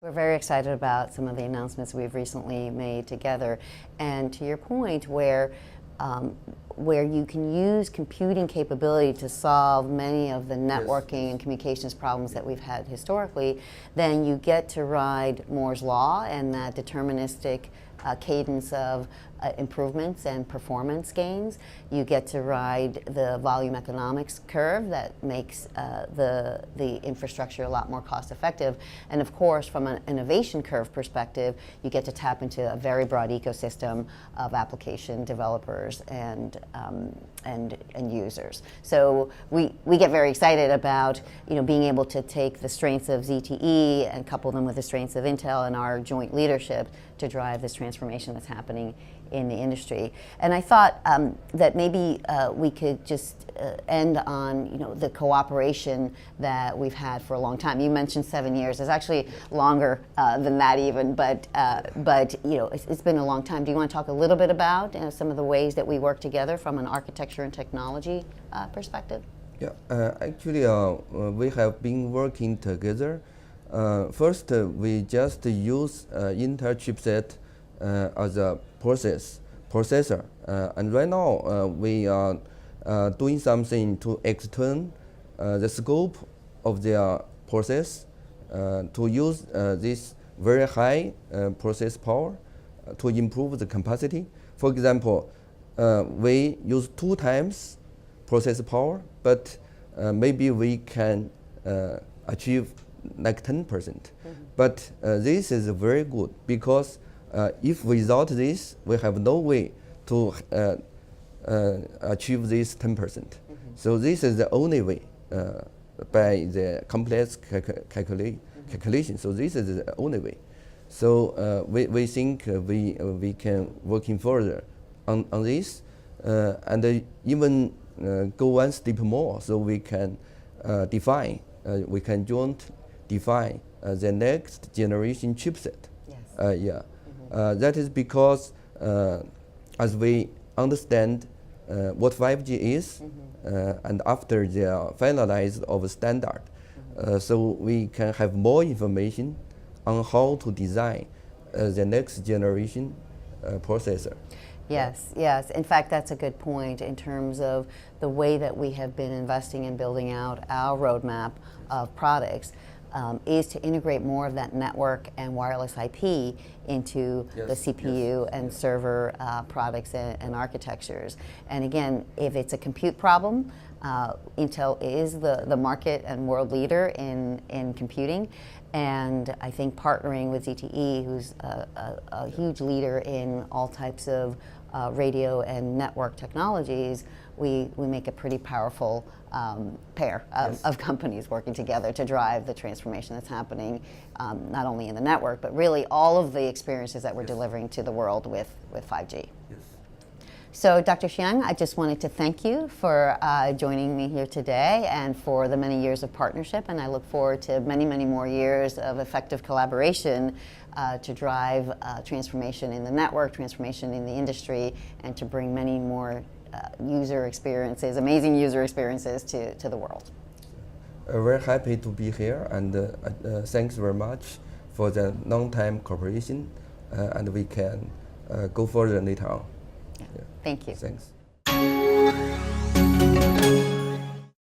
We're very excited about some of the announcements we've recently made together. And to your point, where you can use computing capability to solve many of the networking and communications problems that we've had historically, then you get to ride Moore's law and that deterministic cadence of improvements and performance gains. You get to ride the volume economics curve that makes the infrastructure a lot more cost effective. And of course, from an innovation curve perspective, you get to tap into a very broad ecosystem of application developers and users. So we get very excited about being able to take the strengths of ZTE and couple them with the strengths of Intel and our joint leadership to drive this transformation that's happening in the industry. And I thought that maybe we could just end on the cooperation that we've had for a long time. You mentioned 7 years. It's actually longer than that even, but it's been a long time. Do you want to talk a little bit about some of the ways that we work together from an architecture and technology perspective? Yeah, actually we have been working together. First, we just use Intel chipset as a processor, and right now we are doing something to extend the scope of their process to use this very high process power to improve the capacity. For example, we use 2 times process power, but maybe we can achieve like 10%. But this is very good because if without this, we have no way to achieve this 10%. So this is the only way by the complex calculation. So this is the only way. So we think we can working further on this and even go one step more. So we can we can joint define the next generation chipset. Yes. That is because as we understand what 5G is, and after the finalized of standard, so we can have more information on how to design the next generation processor. Yes, yes. In fact, that's a good point in terms of the way that we have been investing in building out our roadmap of products. Is to integrate more of that network and wireless IP into the CPU and server products and architectures. And again, if it's a compute problem, Intel is the market and world leader in computing. And I think partnering with ZTE, who's a huge leader in all types of radio and network technologies, we make a pretty powerful pair of companies working together to drive the transformation that's happening, not only in the network, but really all of the experiences that we're delivering to the world with 5G. Yes. So Dr. Xiang, I just wanted to thank you for joining me here today and for the many years of partnership, and I look forward to many, many more years of effective collaboration to drive transformation in the network, transformation in the industry, and to bring many more user experiences, amazing user experiences to the world. Very happy to be here, and thanks very much for the long-time cooperation, and we can go further later on. Yeah. Thank you. Thanks.